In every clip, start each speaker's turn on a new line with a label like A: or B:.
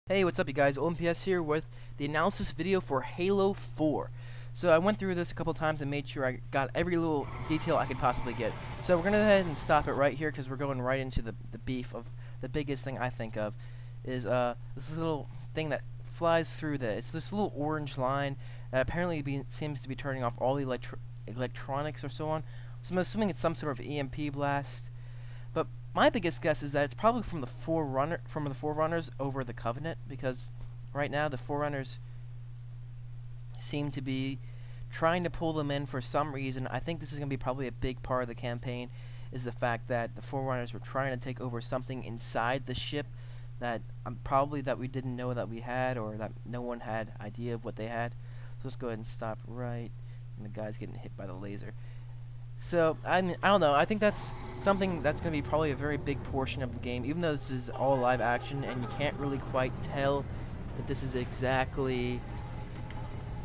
A: Hey, what's up you guys? oldmps here with the analysis video for Halo 4. So I went through this a couple times and made sure I got every little detail I could possibly get. So we're going to go ahead and stop it right here because we're going right into the beef of the biggest thing I think of is this little thing that flies through it's this little orange line that apparently seems to be turning off all the electronics or so on. So I'm assuming it's some sort of EMP blast. But my biggest guess is that it's probably from the Forerunners over the Covenant, because right now the Forerunners seem to be trying to pull them in for some reason. I think this is going to be probably a big part of the campaign, is the fact that the Forerunners were trying to take over something inside the ship that probably that we didn't know that we had, or that no one had idea of what they had. So let's go ahead and stop right, and the guy's getting hit by the laser. So, I don't know, I think that's something that's going to be probably a very big portion of the game, even though this is all live action, and you can't really quite tell that this is exactly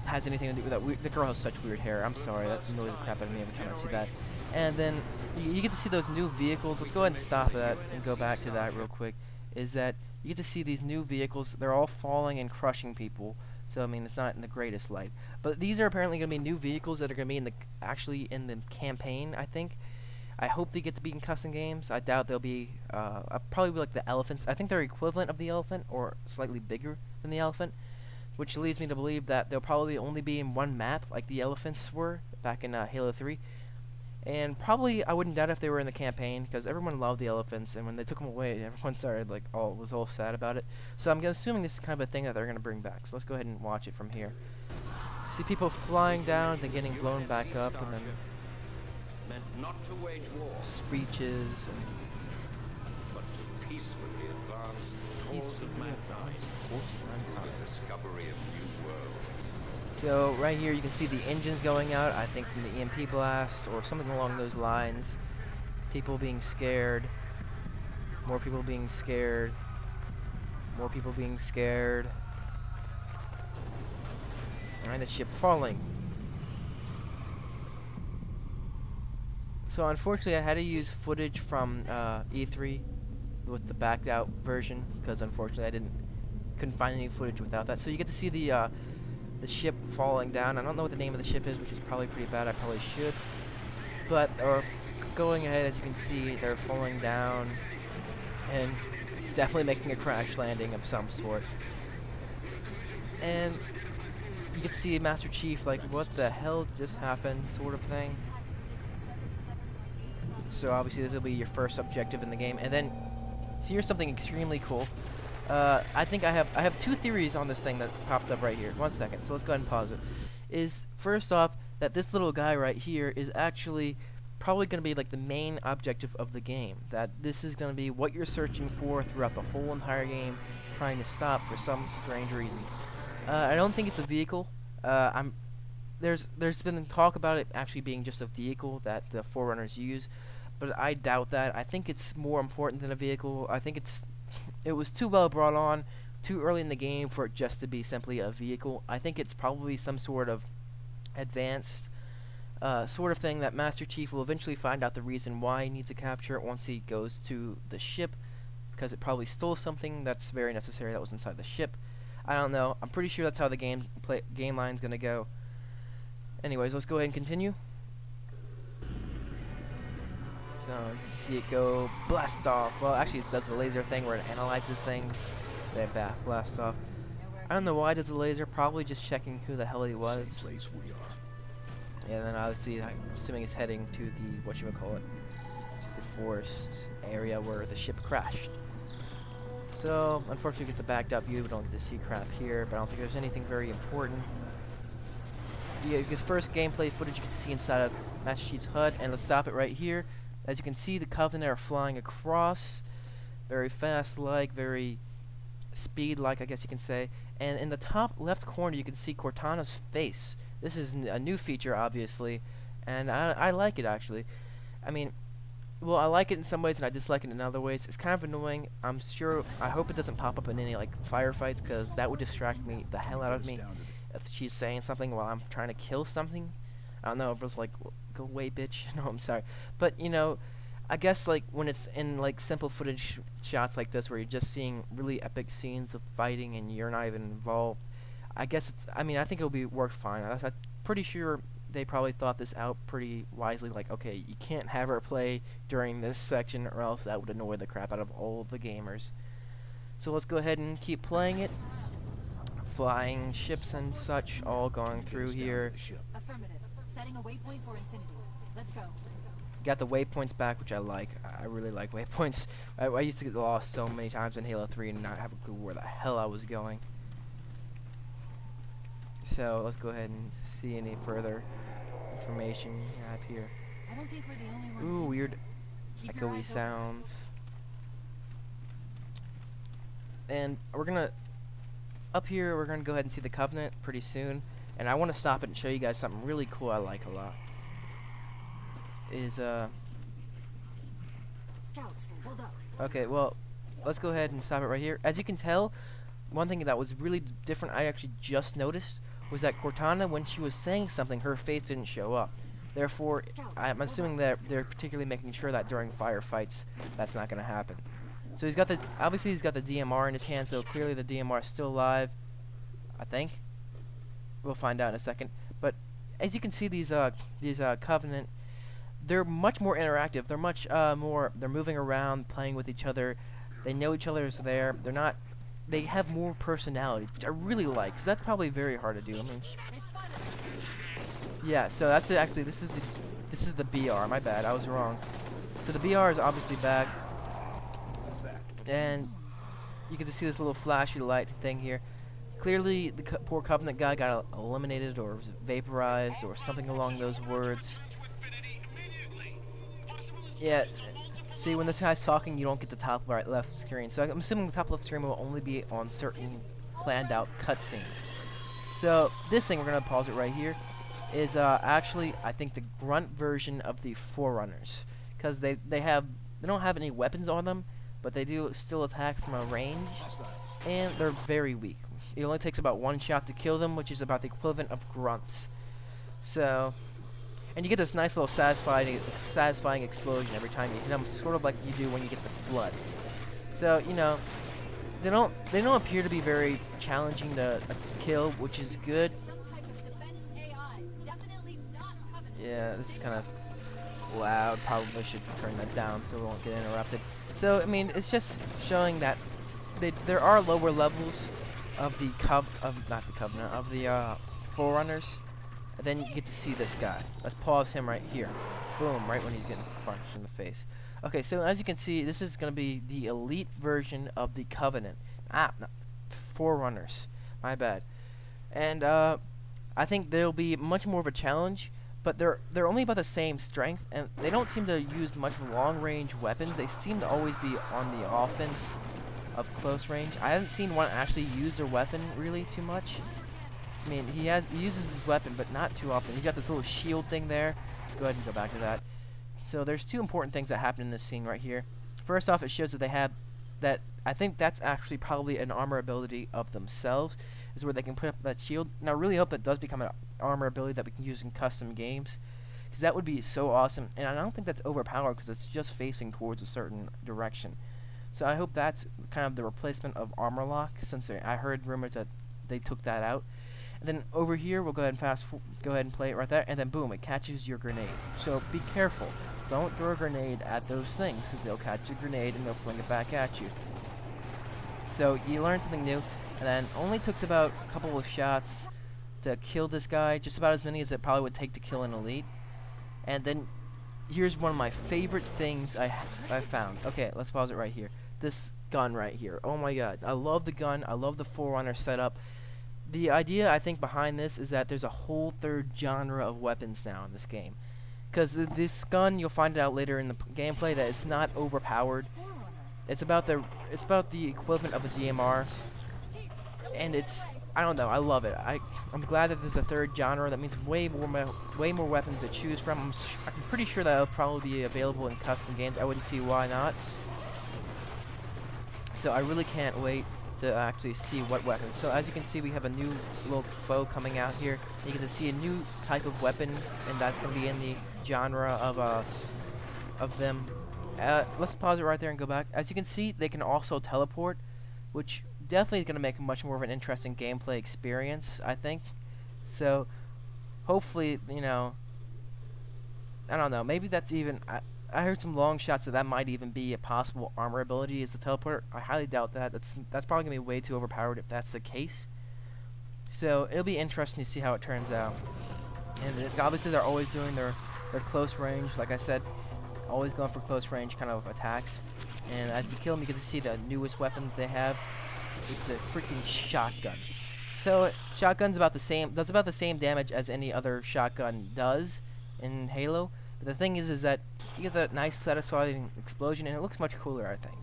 A: has anything to do with that. The girl has such weird hair. I'm sorry, that annoys the crap out of me every time I see that. And then, you get to see those new vehicles. Let's go ahead and stop that and go back to that real quick. Is that you get to see these new vehicles. They're all falling and crushing people. So I mean, it's not in the greatest light. But these are apparently going to be new vehicles that are going to be actually in the campaign, I think. I hope they get to be in custom games. I doubt they'll be probably like the elephants. I think they're equivalent of the elephant or slightly bigger than the elephant, which leads me to believe that they'll probably only be in one map like the elephants were back in Halo 3. And probably I wouldn't doubt if they were in the campaign, because everyone loved the elephants, and when they took them away, everyone started was all sad about it. So I'm assuming this is kind of a thing that they're going to bring back. So let's go ahead and watch it from here. See people flying down, then getting blown back up, and then screeches,
B: but to peacefully advance the cause of mankind, the discovery of new worlds.
A: So right here you can see the engines going out, I think from the EMP blast or something along those lines. People being scared. More people being scared. More people being scared. And the ship falling. So unfortunately I had to use footage from E3 with the backed out version, because unfortunately couldn't find any footage without that. So you get to see the ship falling down. I don't know what the name of the ship is, which is probably pretty bad. I probably should. But going ahead, as you can see, they're falling down and definitely making a crash landing of some sort. And you get to see Master Chief like, what the hell just happened, sort of thing. So obviously this will be your first objective in the game. And then here's something extremely cool. I think I have two theories on this thing that popped up right here. 1 second, so let's go ahead and pause it. Is first off that this little guy right here is actually probably going to be like the main objective of the game. That this is going to be what you're searching for throughout the whole entire game, trying to stop for some strange reason. I don't think it's a vehicle. There's been talk about it actually being just a vehicle that the Forerunners use, but I doubt that. I think it's more important than a vehicle. I think it was too well brought on too early in the game for it just to be simply a vehicle. I think it's probably some sort of advanced sort of thing that Master Chief will eventually find out the reason why he needs to capture it once he goes to the ship, because it probably stole something that's very necessary that was inside the ship. I don't know. I'm pretty sure that's how the game line's gonna go. Anyways, let's go ahead and continue. So you can see it go blast off. Well, actually it does the laser thing where it analyzes things. Then blast off. I don't know why it does the laser. Probably just checking who the hell he was.
B: Same place we are.
A: Yeah, then obviously I'm assuming it's heading to the the forest area where the ship crashed. So unfortunately we get the backed up view. We don't get to see crap here, but I don't think there's anything very important. Yeah, the first gameplay footage you can see inside of Master Chief's HUD, and let's stop it right here. As you can see, the Covenant are flying across, very fast-like, very speed-like, I guess you can say. And in the top left corner, you can see Cortana's face. This is a new feature, obviously, and I like it, actually. I mean, well, I like it in some ways, and I dislike it in other ways. It's kind of annoying. I hope it doesn't pop up in any, firefights, because that would distract me the hell out of me if she's saying something while I'm trying to kill something. I don't know, but it's like, go away, bitch. No, I'm sorry. But, you know, I guess like when it's in like simple footage shots like this where you're just seeing really epic scenes of fighting and you're not even involved, I guess it's, I mean, I think it'll be work fine. I'm pretty sure they probably thought this out pretty wisely, like, okay, you can't have her play during this section or else that would annoy the crap out of all the gamers. So let's go ahead and keep playing it. Flying ships and such all going through here.
C: Affirmative. Setting a waypoint for infinity. Let's go.
A: Got the waypoints back, which I like. I really like waypoints. I used to get lost so many times in Halo 3 and not have a clue where the hell I was going. So let's go ahead and see any further information we have here.
C: I don't think we're the only ones.
A: Ooh, weird
C: Keep your
A: echoey
C: eyes open.
A: sounds. And we're gonna up here. We're gonna go ahead and see the Covenant pretty soon. And I want to stop it and show you guys something really cool I like a lot.
C: Scouts, hold up.
A: Okay, well, let's go ahead and stop it right here. As you can tell, one thing that was really different I actually just noticed was that Cortana, when she was saying something, her face didn't show up. Therefore, I'm assuming that they're particularly making sure that during firefights, that's not going to happen. So he's got the, obviously he's got the DMR in his hand, so clearly the DMR is still alive, I think. We'll find out in a second. But as you can see, these Covenant, they're much more interactive. They're much more, they're moving around, playing with each other. They know each other is there. They're not, they have more personality, which I really like, because that's probably very hard to do. I mean, yeah, so that's it. Actually, this is the BR. My bad, I was wrong. So the BR is obviously back, and you get to see this little flashy light thing here. Clearly, the poor Covenant guy got eliminated or vaporized or something along those words. Yeah, see, when this guy's talking, you don't get the top right left screen. So I'm assuming the top left screen will only be on certain planned out cutscenes. So this thing, we're gonna pause it right here, is actually I think the grunt version of the Forerunners, because they don't have any weapons on them, but they do still attack from a range, and they're very weak. It only takes about one shot to kill them, which is about the equivalent of grunts. So. And you get this nice little satisfying explosion every time you hit them, sort of like you do when you get the floods. So, you know, they don't appear to be very challenging to kill, which is good.
C: Some type of defense AI. Definitely not Covenant.
A: Yeah, this is kind of loud. Probably should turn that down so we won't get interrupted. So, I mean, it's just showing that there are lower levels of the Forerunners. And then you get to see this guy. Let's pause him right here. Boom, right when he's getting punched in the face. Okay, so as you can see, this is going to be the elite version of the Covenant. Not Forerunners. My bad. And I think they'll be much more of a challenge, but they're only about the same strength, and they don't seem to use much long-range weapons. They seem to always be on the offense of close range. I haven't seen one actually use their weapon really too much. I mean, he uses his weapon, but not too often. He's got this little shield thing there. Let's go ahead and go back to that. So there's two important things that happen in this scene right here. First off, it shows that they have that. I think that's actually probably an armor ability of themselves, is where they can put up that shield. And I really hope it does become an armor ability that we can use in custom games, because that would be so awesome. And I don't think that's overpowered because it's just facing towards a certain direction. So I hope that's kind of the replacement of armor lock, since I heard rumors that they took that out. And then over here, we'll go ahead and go ahead and play it right there, and then boom, it catches your grenade. So be careful. Don't throw a grenade at those things, because they'll catch your grenade and they'll fling it back at you. So you learn something new, and then only took about a couple of shots to kill this guy, just about as many as it probably would take to kill an elite. And then here's one of my favorite things I found. Okay, let's pause it right here. This gun right here. Oh my god, I love the gun. I love the Forerunner setup. The idea, I think, behind this is that there's a whole third genre of weapons now in this game. Because this gun, you'll find out later in the gameplay that it's not overpowered. It's about the equivalent of a DMR, and I don't know, I love it. I'm glad that there's a third genre. That means way more weapons to choose from. I'm pretty sure that'll probably be available in custom games. I wouldn't see why not. So I really can't wait to actually see what weapons. So as you can see, we have a new little foe coming out here. You get to see a new type of weapon, and that's going to be in the genre of them. let's pause it right there and go back. As you can see, they can also teleport, which definitely is going to make much more of an interesting gameplay experience, I think. So, hopefully, you know, I don't know, maybe that's even, I heard some long shots that might even be a possible armor ability as the teleporter. I highly doubt that. That's probably going to be way too overpowered if that's the case. So, it'll be interesting to see how it turns out. And obviously they're always doing their close range, like I said, always going for close range kind of attacks. And as you kill them, you get to see the newest weapon that they have. It's a freaking shotgun. So shotgun's about the same, does about the same damage as any other shotgun does in Halo. But the thing is that you get that nice satisfying explosion, and it looks much cooler, I think.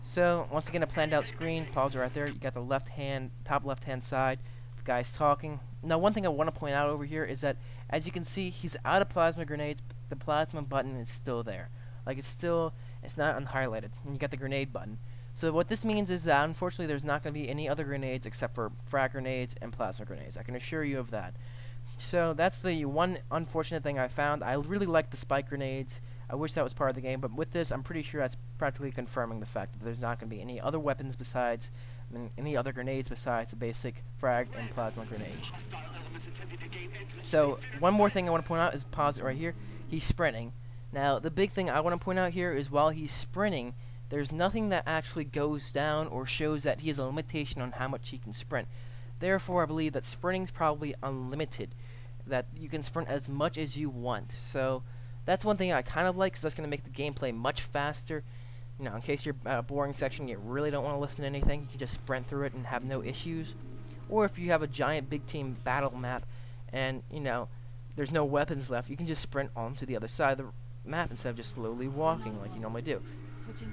A: So once again, a planned out screen. Pause it right there. You got the top left hand side. The guy's talking. Now, one thing I want to point out over here is that, as you can see, he's out of plasma grenades. But the plasma button is still there. Like, it's not unhighlighted. And you got the grenade button. So what this means is that, unfortunately, there's not going to be any other grenades except for frag grenades and plasma grenades. I can assure you of that. So that's the one unfortunate thing I found. I really like the spike grenades. I wish that was part of the game. But with this, I'm pretty sure that's practically confirming the fact that there's not going to be any other weapons besides, any other grenades besides the basic frag and plasma grenade. So one more thing I want to point out is, pause it right here, he's sprinting. Now the big thing I want to point out here is, while he's sprinting, there's nothing that actually goes down or shows that he has a limitation on how much he can sprint. Therefore, I believe that sprinting's probably unlimited, that you can sprint as much as you want. So that's one thing I kind of like, because that's going to make the gameplay much faster. You know, in case you're at a boring section, you really don't want to listen to anything, you can just sprint through it and have no issues. Or if you have a giant big team battle map and, you know, there's no weapons left, you can just sprint onto the other side of the map instead of just slowly walking like you normally do.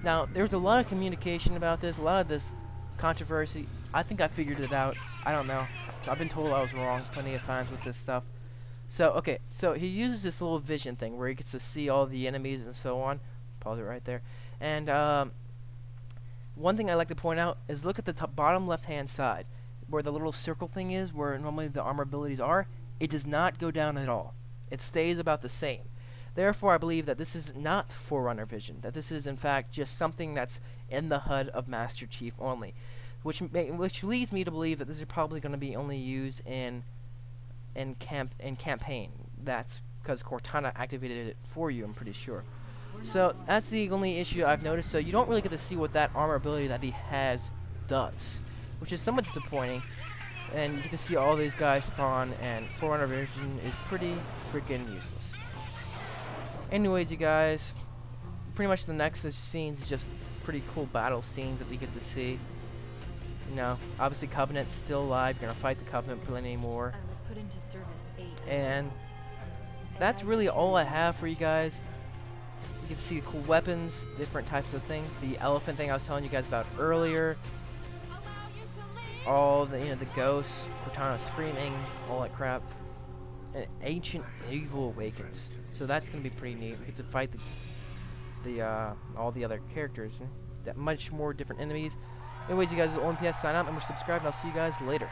A: Now, there's a lot of communication about this, a lot of this controversy. I think I figured it out. I don't know. I've been told I was wrong plenty of times with this stuff. So, okay, so he uses this little vision thing where he gets to see all the enemies and so on. Pause it right there. And one thing I like to point out is, look at the bottom left-hand side, where the little circle thing is, where normally the armor abilities are. It does not go down at all. It stays about the same. Therefore, I believe that this is not Forerunner vision, that this is in fact just something that's in the HUD of Master Chief only, which leads me to believe that this is probably going to be only used in campaign. That's because Cortana activated it for you, I'm pretty sure. So that's the only issue I've noticed. So you don't really get to see what that armor ability that he has does, which is somewhat disappointing. And you get to see all these guys spawn, and Forerunner vision is pretty freaking useless. Anyways, you guys, pretty much the next scenes is just pretty cool battle scenes that we get to see. You know, obviously Covenant's still alive. You're gonna fight the Covenant plenty more.
C: I was put into service 8.
A: And that's really all I have for you guys. You can see cool weapons, different types of things. The elephant thing I was telling you guys about earlier. All the, you know, the ghosts, Cortana screaming, all that crap. And Ancient Evil Awakens. So that's gonna be pretty neat. We get to fight all the other characters, that much more different enemies. Anyways, you guys, oldmps sign up, and we're subscribed, and I'll see you guys later.